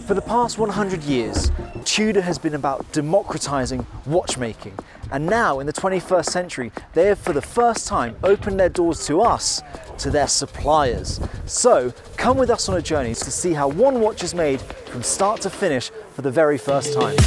For the past 100 years, Tudor has been about democratizing watchmaking. And now, in the 21st century, they have for the first time opened their doors to us, to their suppliers. So, come with us on a journey to see how one watch is made from start to finish for the very first time.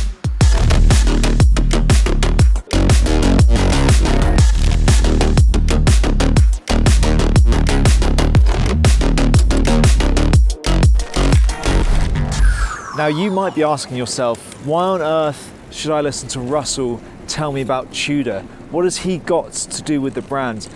Now you might be asking yourself, why on earth should I listen to Russell tell me about Tudor? What has he got to do with the brand?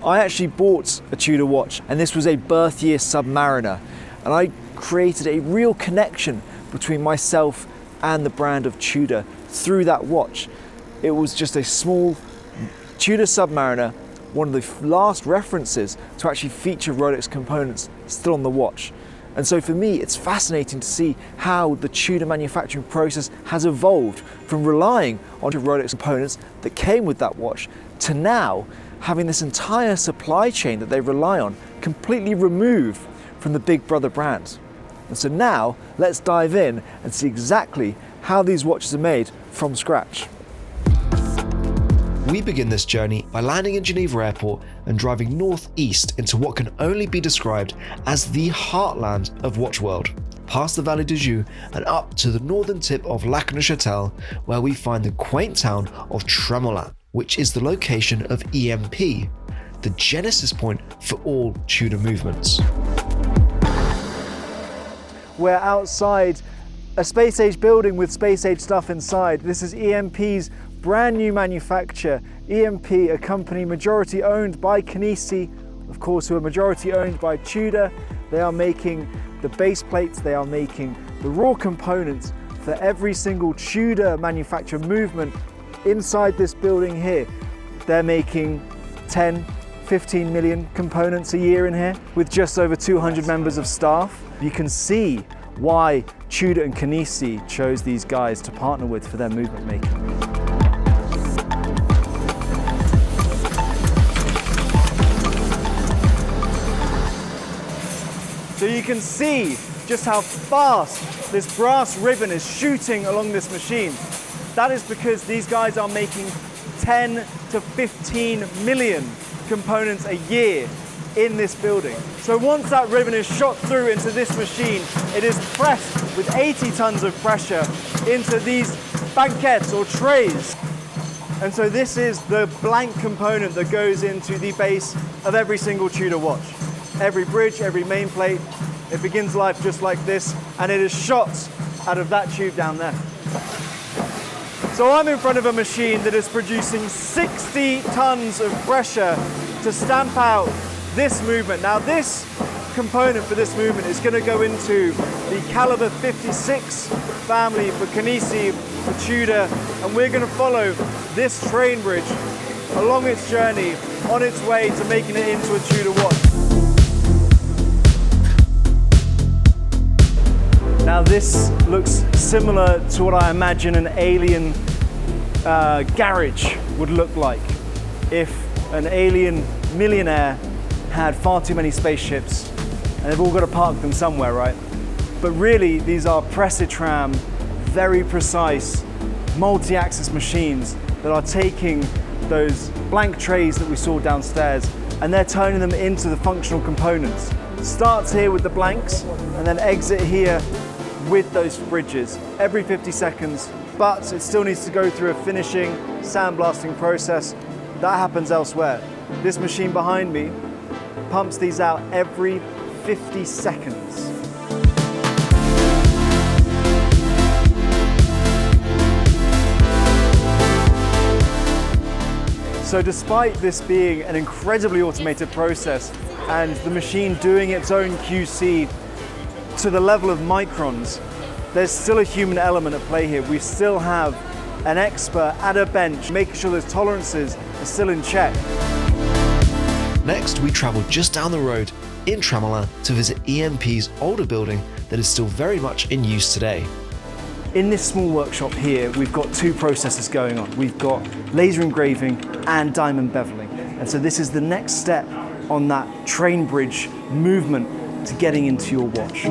I actually bought a Tudor watch, and this was a birth year Submariner, and I created a real connection between myself and the brand of Tudor through that watch. It was just a small Tudor Submariner, one of the last references to actually feature Rolex components still on the watch. And so for me, it's fascinating to see how the Tudor manufacturing process has evolved from relying on Rolex components that came with that watch to now having this entire supply chain that they rely on completely removed from the big brother brands. And so now let's dive in and see exactly how these watches are made from scratch. We begin this journey by landing in Geneva Airport and driving northeast into what can only be described as the heartland of watch world, past the Vallée du Joux and up to the northern tip of Neuchâtel, where we find the quaint town of Tramelan, which is the location of EMP, the genesis point for all Tudor movements. We're outside a space age building with space age stuff inside. This is EMP's brand new manufacture. EMP, a company majority owned by Kenitech, of course, who are majority owned by Tudor. They are making the base plates, they are making the raw components for every single Tudor manufacture movement inside this building here. They're making 10, 15 million components a year in here with just over 200 members of staff. You can see why Tudor and Kenitech chose these guys to partner with for their movement making. So you can see just how fast this brass ribbon is shooting along this machine. That is because these guys are making 10 to 15 million components a year in this building. So once that ribbon is shot through into this machine, it is pressed with 80 tons of pressure into these banquettes or trays. And so this is the blank component that goes into the base of every single Tudor watch. Every bridge, every main plate, it begins life just like this, and it is shot out of that tube down there. So I'm in front of a machine that is producing 60 tons of pressure to stamp out this movement. Now this component for this movement is going to go into the Calibre 56 family for Kenitech, for Tudor, and we're going to follow this train bridge along its journey on its way to making it into a Tudor watch. Now this looks similar to what I imagine an alien garage would look like if an alien millionaire had far too many spaceships, and they've all got to park them somewhere, right? But really, these are Pressitram, very precise, multi-axis machines that are taking those blank trays that we saw downstairs and they're turning them into the functional components. Starts here with the blanks and then exit here with those bridges every 50 seconds, but it still needs to go through a finishing sandblasting process. That happens elsewhere. This machine behind me pumps these out every 50 seconds. So despite this being an incredibly automated process and the machine doing its own QC to the level of microns, there's still a human element at play here. We still have an expert at a bench making sure those tolerances are still in check. Next, we travel just down the road in Tramelan to visit EMP's older building that is still very much in use today. In this small workshop here, we've got two processes going on. We've got laser engraving and diamond beveling. And so this is the next step on that train bridge movement to getting into your watch.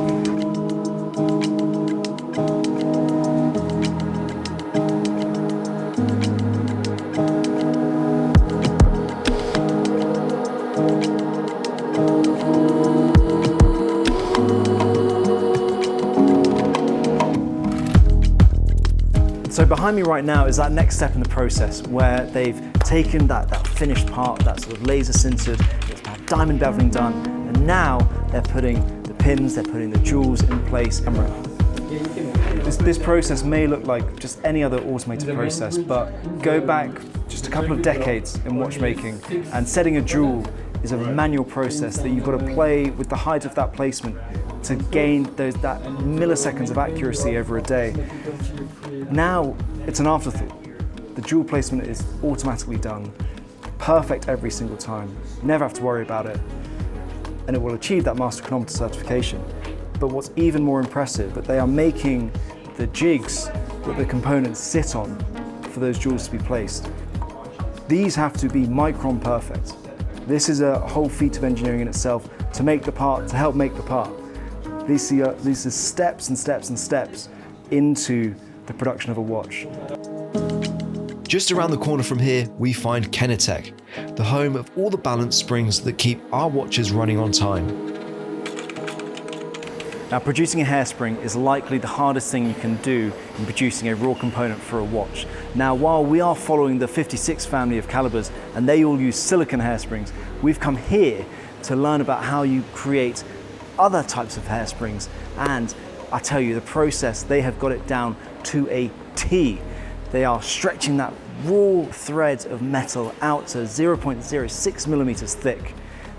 So behind me right now is that next step in the process where they've taken that finished part, that sort of laser sintered, it's about diamond beveling done, and now they're putting the pins, they're putting the jewels in place. This process may look like just any other automated process, but go back just a couple of decades in watchmaking, and setting a jewel is a manual process that you've got to play with the height of that placement to gain that milliseconds of accuracy over a day. Now it's an afterthought. The jewel placement is automatically done, perfect every single time, never have to worry about it, and it will achieve that master chronometer certification. But what's even more impressive, that they are making the jigs that the components sit on for those jewels to be placed. These have to be micron perfect. This is a whole feat of engineering in itself to make the part, to help make the part. These are steps and steps and steps into the production of a watch. Just around the corner from here, we find Kenitech, the home of all the balance springs that keep our watches running on time. Now, producing a hairspring is likely the hardest thing you can do in producing a raw component for a watch. Now, while we are following the 56 family of calibers and they all use silicon hairsprings, we've come here to learn about how you create other types of hairsprings, and I tell you, the process, they have got it down to a T. They are stretching that raw thread of metal out to 0.06 millimeters thick.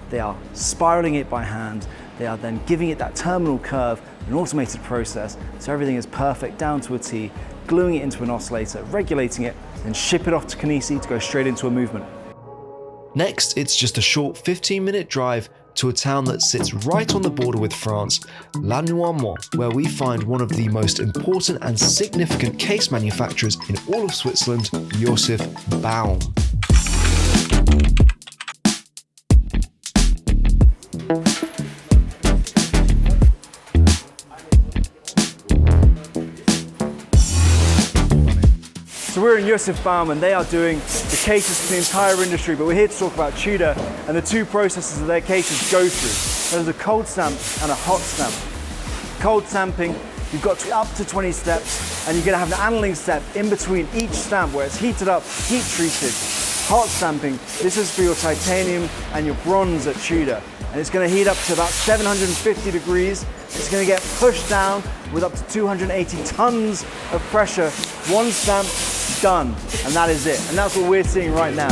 They are spiraling it by hand. They are then giving it that terminal curve, an automated process, so everything is perfect down to a T, gluing it into an oscillator, regulating it, and ship it off to Kenitech to go straight into a movement. Next, it's just a short 15-minute drive to a town that sits right on the border with France, Lannoy, where we find one of the most important and significant case manufacturers in all of Switzerland, Josef Baum. So we're in Josef Baum and they are doing the cases for the entire industry, but we're here to talk about Tudor and the two processes that their cases go through. There's a cold stamp and a hot stamp. Cold stamping, you've got up to 20 steps, and you're going to have an annealing step in between each stamp where it's heated up, heat treated. Hot stamping, this is for your titanium and your bronze at Tudor, and it's going to heat up to about 750 degrees. It's going to get pushed down with up to 280 tons of pressure. One stamp, done, and that is it. And that's what we're seeing right now.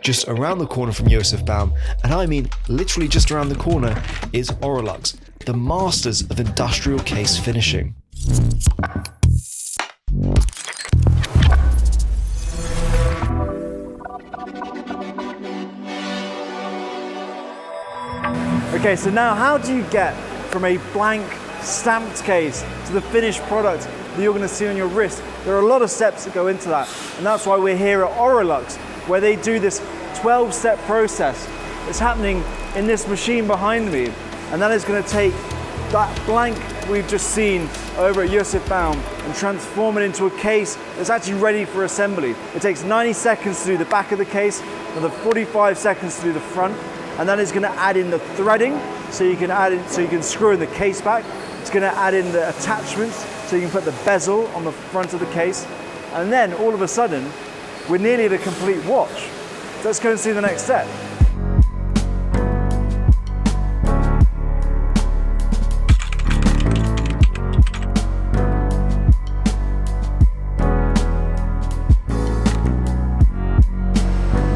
Just around the corner from Josef Baum, and I mean literally just around the corner, is Orolux, the masters of industrial case finishing. Okay, so now how do you get from a blank stamped case to the finished product that you're going to see on your wrist? There are a lot of steps that go into that, and that's why we're here at Orolux, where they do this 12-step process. It's happening in this machine behind me, and that is going to take that blank we've just seen over at Josef Baum and transform it into a case that's actually ready for assembly. It takes 90 seconds to do the back of the case, another 45 seconds to do the front, and then it's going to add in the threading, so you can screw in the case back. It's going to add in the attachments, so you can put the bezel on the front of the case, and then all of a sudden we're nearly at a complete watch. So let's go and see the next step.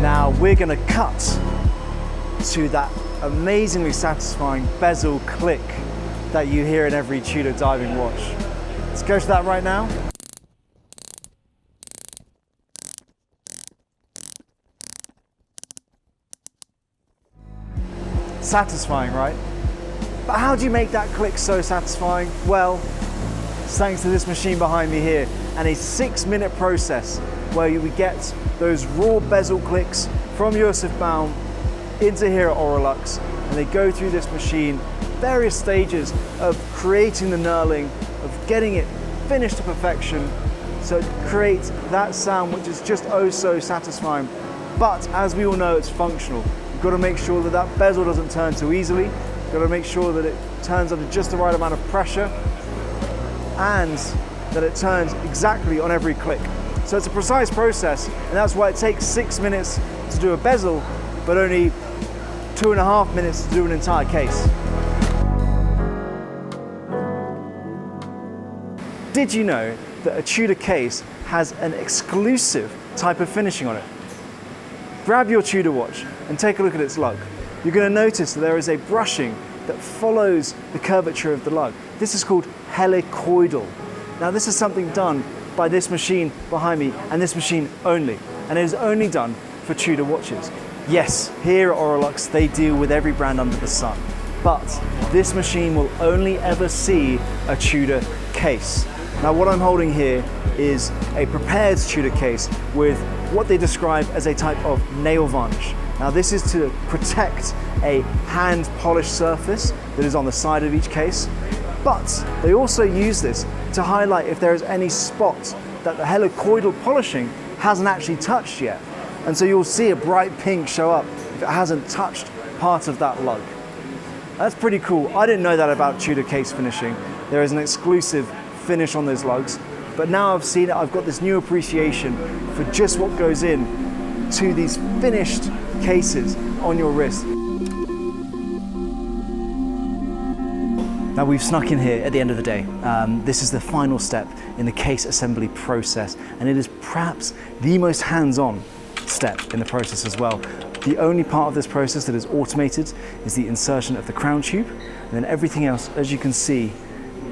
Now we're going to cut to that amazingly satisfying bezel click that you hear in every Tudor diving watch. Let's go to that right now. Satisfying, right? But how do you make that click so satisfying? Well, it's thanks to this machine behind me here, and a 6-minute process where we get those raw bezel clicks from Josef Baum into here at Orolux, and they go through this machine various stages of creating the knurling, of getting it finished to perfection, so it creates that sound which is just oh so satisfying. But as we all know, it's functional. You've got to make sure that that bezel doesn't turn too easily. You've got to make sure that it turns under just the right amount of pressure and that it turns exactly on every click. So it's a precise process, and that's why it takes 6 minutes to do a bezel, but only 2.5 minutes to do an entire case. Did you know that a Tudor case has an exclusive type of finishing on it? Grab your Tudor watch and take a look at its lug. You're going to notice that there is a brushing that follows the curvature of the lug. This is called helicoidal. Now this is something done by this machine behind me and this machine only, and it is only done for Tudor watches. Yes, here at Orolux they deal with every brand under the sun, but this machine will only ever see a Tudor case. Now what I'm holding here is a prepared Tudor case with what they describe as a type of nail varnish. Now this is to protect a hand polished surface that is on the side of each case, but they also use this to highlight if there is any spot that the helicoidal polishing hasn't actually touched yet. And so you'll see a bright pink show up if it hasn't touched part of that lug. That's pretty cool. I didn't know that about Tudor case finishing. There is an exclusive finish on those lugs, but now I've seen it, I've got this new appreciation for just what goes in to these finished cases on your wrist. Now we've snuck in here at the end of the day. This is the final step in the case assembly process, and it is perhaps the most hands-on step in the process as well. The only part of this process that is automated is the insertion of the crown tube, and then everything else, as you can see,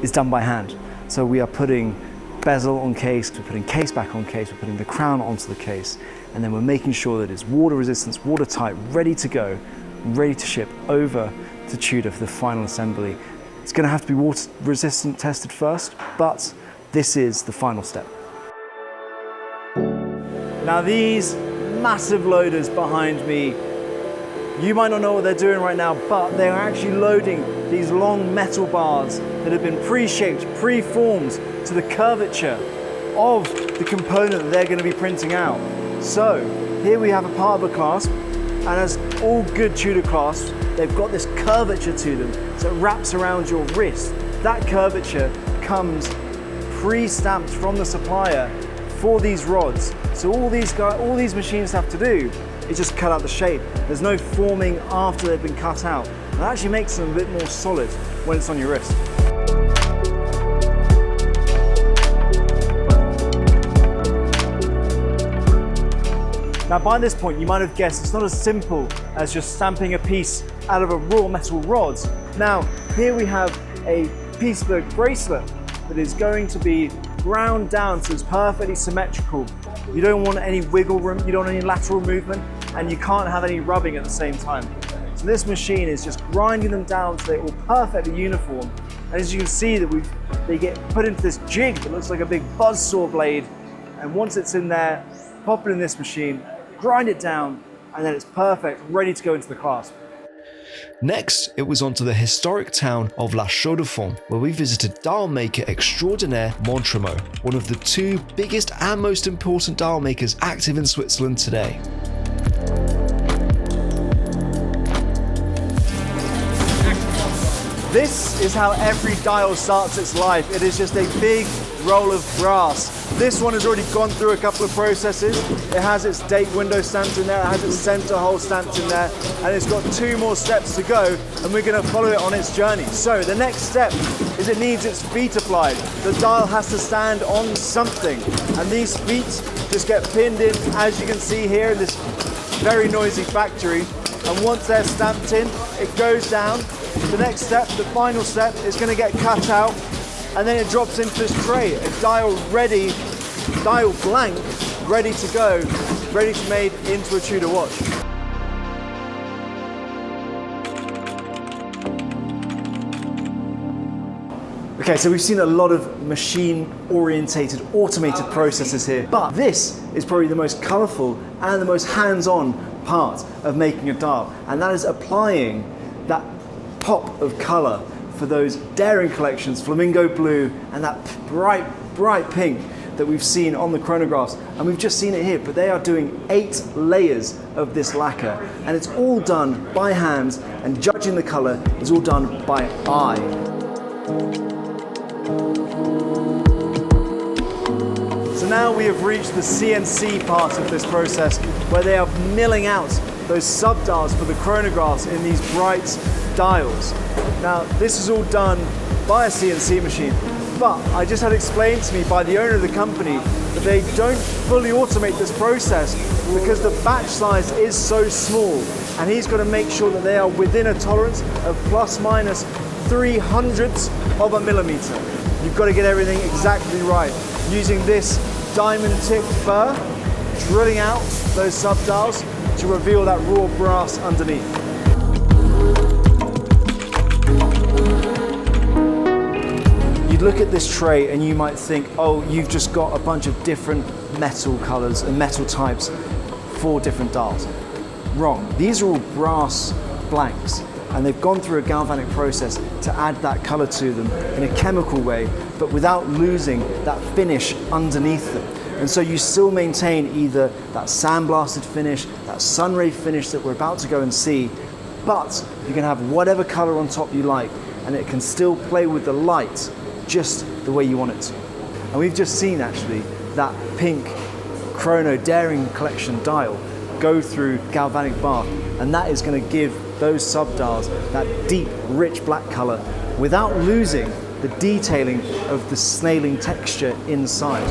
is done by hand. So we are putting bezel on case, we're putting case back on case, we're putting the crown onto the case, and then we're making sure that it's water resistant, watertight, ready to go, ready to ship over to Tudor for the final assembly. It's going to have to be water resistant tested first, but this is the final step. Now these massive loaders behind me, you might not know what they're doing right now, but they are actually loading these long metal bars that have been pre-shaped, pre-formed to the curvature of the component that they're going to be printing out. So here we have a part of a clasp, and as all good Tudor clasps, they've got this curvature to them, so it wraps around your wrist. That curvature comes pre-stamped from the supplier for these rods. So all these machines have to do is just cut out the shape. There's no forming after they've been cut out. It actually makes them a bit more solid when it's on your wrist. Now by this point, you might have guessed it's not as simple as just stamping a piece out of a raw metal rod. Now, here we have a piecebook bracelet that is going to be ground down so it's perfectly symmetrical. You don't want any wiggle room, you don't want any lateral movement, and you can't have any rubbing at the same time. So this machine is just grinding them down so they're all perfectly uniform. And as you can see, they get put into this jig that looks like a big buzzsaw blade. And once it's in there, pop it in this machine, grind it down, and then it's perfect, ready to go into the clasp. Next, it was on to the historic town of La Chaux-de-Fonds, where we visited dial maker extraordinaire Montremo, one of the two biggest and most important dial makers active in Switzerland today. This is how every dial starts its life. It is just a big roll of brass. This one has already gone through a couple of processes. It has its date window stamped in there, it has its center hole stamped in there, and it's got 2 more steps to go, and we're going to follow it on its journey. So the next step is it needs its feet applied. The dial has to stand on something, and these feet just get pinned in, as you can see here in this very noisy factory. And once they're stamped in, it goes down. The next step, the final step, is going to get cut out, and then it drops into this tray, a dial ready, dial blank, ready to go, ready to be made into a Tudor watch. Okay, so we've seen a lot of machine-orientated, automated processes here, but this is probably the most colourful and the most hands-on part of making a dial, and that is applying that pop of color for those daring collections, flamingo blue and that bright pink that we've seen on the chronographs, and we've just seen it here, but they are doing 8 layers of this lacquer, and it's all done by hand, and judging the color is all done by eye. So now we have reached the CNC part of this process, where they are milling out those sub-dials for the chronographs in these bright dials. Now, this is all done by a CNC machine, but I just had explained to me by the owner of the company that they don't fully automate this process because the batch size is so small, and he's got to make sure that they are within a tolerance of plus minus 300ths of a millimeter. You've got to get everything exactly right. Using this diamond tipped burr, drilling out those sub-dials to reveal that raw brass underneath. You'd look at this tray and you might think, oh, you've just got a bunch of different metal colors and metal types for different dials. Wrong. These are all brass blanks, and they've gone through a galvanic process to add that color to them in a chemical way, but without losing that finish underneath them. And so you still maintain either that sandblasted finish, that sunray finish that we're about to go and see, but you can have whatever color on top you like, and it can still play with the light just the way you want it to. And we've just seen actually that pink Chrono Daring Collection dial go through galvanic bath, and that is going to give those sub-dials that deep, rich black color without losing the detailing of the snailing texture inside.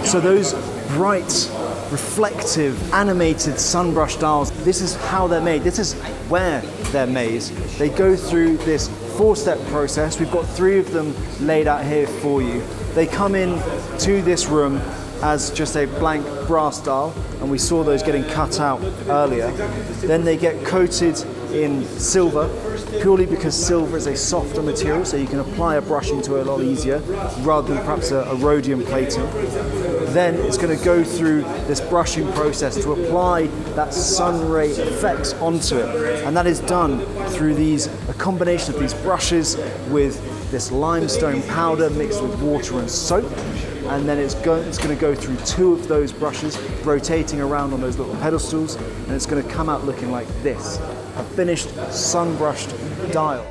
So those bright, reflective, animated sunbrush dials, this is how they're made. This is where they're made. They go through this 4-step process. We've got 3 of them laid out here for you. They come in to this room as just a blank brass dial, and we saw those getting cut out earlier. Then they get coated in silver, purely because silver is a softer material, so you can apply a brushing to it a lot easier, rather than perhaps a rhodium plating. Then it's going to go through this brushing process to apply that sun ray effects onto it, and that is done through a combination of these brushes with this limestone powder mixed with water and soap. And then it's going to go through 2 of those brushes, rotating around on those little pedestals, and it's going to come out looking like this, a finished sun-brushed dial.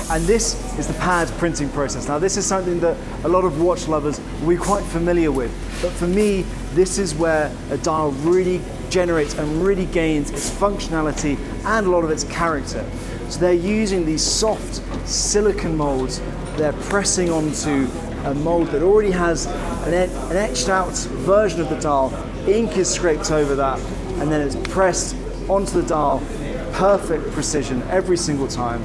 And this is the pad printing process. Now, this is something that a lot of watch lovers will be quite familiar with, but for me, this is where a dial really generates and really gains its functionality and a lot of its character. So they're using these soft silicon molds. They're pressing onto a mold that already has an etched out version of the dial. Ink is scraped over that, and then it's pressed onto the dial. Perfect precision every single time.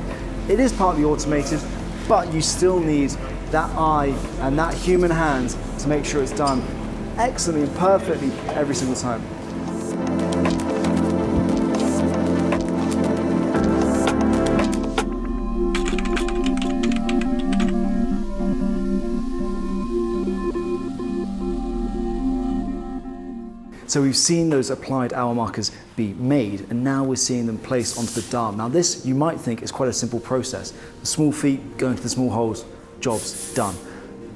It is partly automated, but you still need that eye and that human hand to make sure it's done excellently and perfectly every single time. So we've seen those applied hour markers be made, and now we're seeing them placed onto the dial. Now this, you might think, is quite a simple process. The small feet go into the small holes, job's done.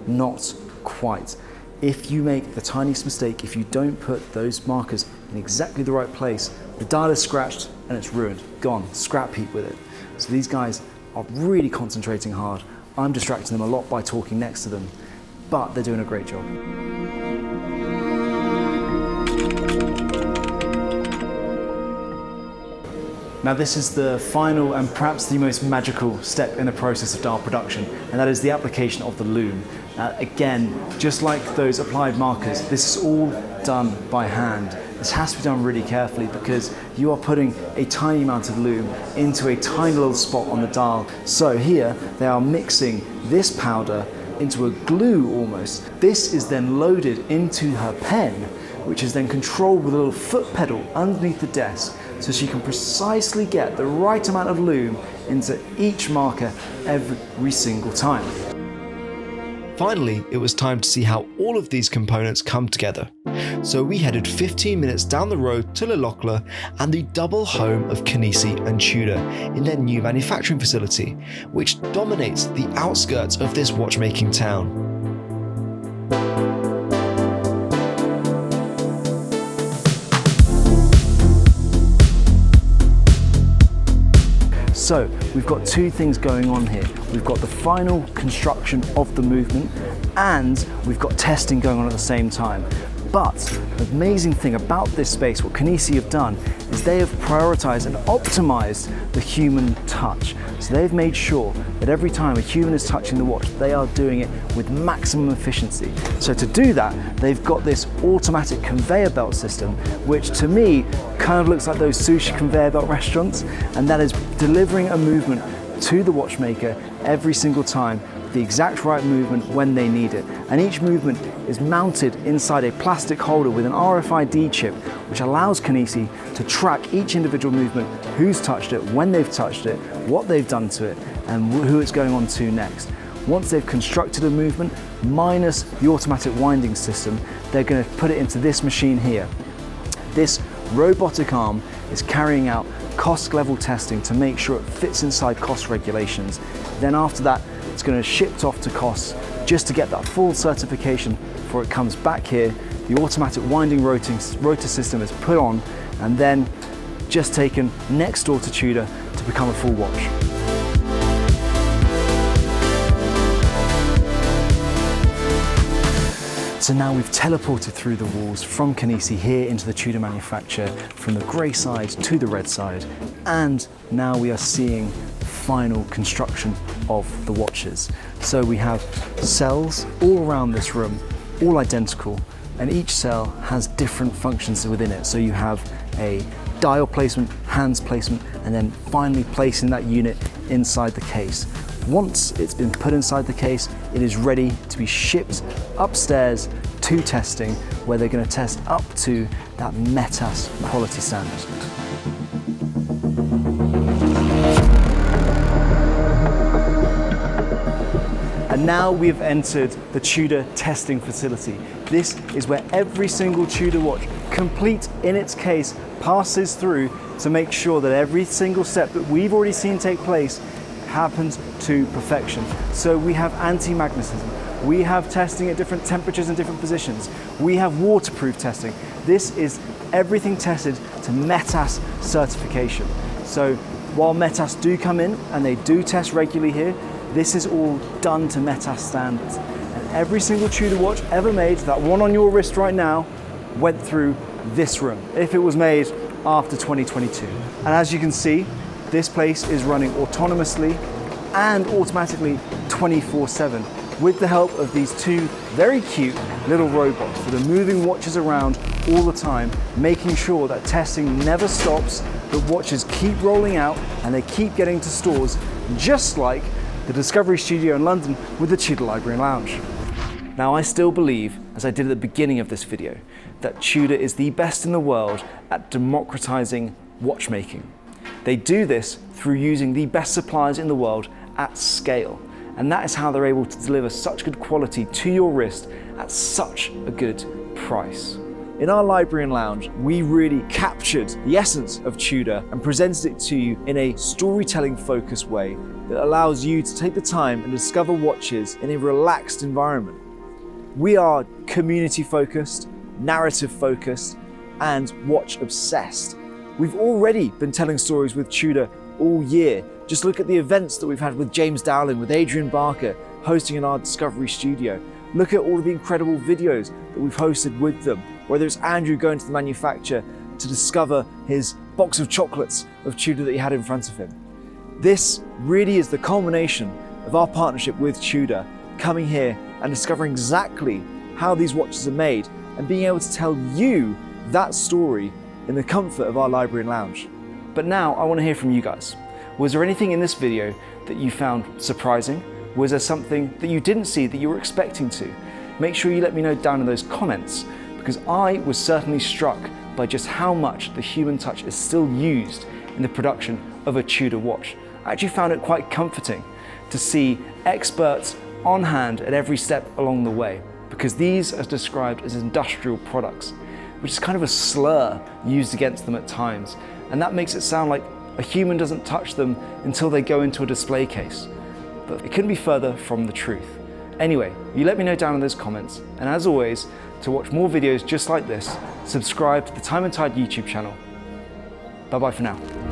Not quite. If you make the tiniest mistake, if you don't put those markers in exactly the right place, the dial is scratched and it's ruined, gone, scrap heap with it. So these guys are really concentrating hard. I'm distracting them a lot by talking next to them, but they're doing a great job. Now this is the final and perhaps the most magical step in the process of dial production, and that is the application of the lume. Again, just like those applied markers, this is all done by hand. This has to be done really carefully because you are putting a tiny amount of lume into a tiny little spot on the dial. So here they are mixing this powder into a glue almost. This is then loaded into her pen, which is then controlled with a little foot pedal underneath the desk, so she can precisely get the right amount of lume into each marker every single time. Finally, it was time to see how all of these components come together. So we headed 15 minutes down the road to Locle and the double home of Kenitech and Tudor in their new manufacturing facility, which dominates the outskirts of this watchmaking town. So we've got two things going on here. We've got the final construction of the movement and we've got testing going on at the same time. But the amazing thing about this space, what Kenitech have done, is they have prioritized and optimized the human touch. So they've made sure that every time a human is touching the watch, they are doing it with maximum efficiency. So to do that, they've got this automatic conveyor belt system, which to me kind of looks like those sushi conveyor belt restaurants, and that is delivering a movement to the watchmaker every single time, the exact right movement when they need it. And each movement is mounted inside a plastic holder with an RFID chip, which allows Kenitech to track each individual movement, who's touched it, when they've touched it, what they've done to it, and who it's going on to next. Once they've constructed a movement, minus the automatic winding system, they're going to put it into this machine here. This robotic arm is carrying out cost level testing to make sure it fits inside cost regulations. Then after that, it's going to shipped off to costs just to get that full certification before it comes back here. The automatic winding rotor system is put on and then just taken next door to Tudor to become a full watch. So now we've teleported through the walls from Kenitech here into the Tudor manufacture, from the grey side to the red side, and now we are seeing final construction of the watches. So we have cells all around this room, all identical, and each cell has different functions within it. So you have a dial placement, hands placement, and then finally placing that unit inside the case. Once it's been put inside the case, it is ready to be shipped upstairs to testing, where they're going to test up to that METAS quality standard. And now we've entered the Tudor testing facility. This is where every single Tudor watch, complete in its case, passes through to make sure that every single step that we've already seen take place happens to perfection. So we have anti-magnetism, we have testing at different temperatures and different positions, we have waterproof testing. This is everything tested to METAS certification. So while METAS do come in and they do test regularly here, this is all done to METAS standards. And every single Tudor watch ever made, that one on your wrist right now, went through this room, if it was made after 2022. And as you can see, this place is running autonomously and automatically 24/7 with the help of these two very cute little robots that are moving watches around all the time, making sure that testing never stops, that watches keep rolling out and they keep getting to stores, just like the Discovery Studio in London with the Tudor Library and Lounge. Now, I still believe, as I did at the beginning of this video, that Tudor is the best in the world at democratizing watchmaking. They do this through using the best suppliers in the world at scale. And that is how they're able to deliver such good quality to your wrist at such a good price. In our library and lounge, we really captured the essence of Tudor and presented it to you in a storytelling focused way that allows you to take the time and discover watches in a relaxed environment. We are community focused, narrative focused, and watch obsessed. We've already been telling stories with Tudor all year. Just look at the events that we've had with James Dowling, with Adrian Barker, hosting in our Discovery Studio. Look at all of the incredible videos that we've hosted with them, whether it's Andrew going to the manufacturer to discover his box of chocolates of Tudor that he had in front of him. This really is the culmination of our partnership with Tudor, coming here and discovering exactly how these watches are made and being able to tell you that story in the comfort of our library and lounge. But now I want to hear from you guys. Was there anything in this video that you found surprising? Was there something that you didn't see that you were expecting to? Make sure you let me know down in those comments, because I was certainly struck by just how much the human touch is still used in the production of a Tudor watch. I actually found it quite comforting to see experts on hand at every step along the way, because these are described as industrial products, which is kind of a slur used against them at times, and that makes it sound like a human doesn't touch them until they go into a display case. But it couldn't be further from the truth. Anyway, you let me know down in those comments, and as always, to watch more videos just like this, subscribe to the Time+Tide YouTube channel. Bye bye for now.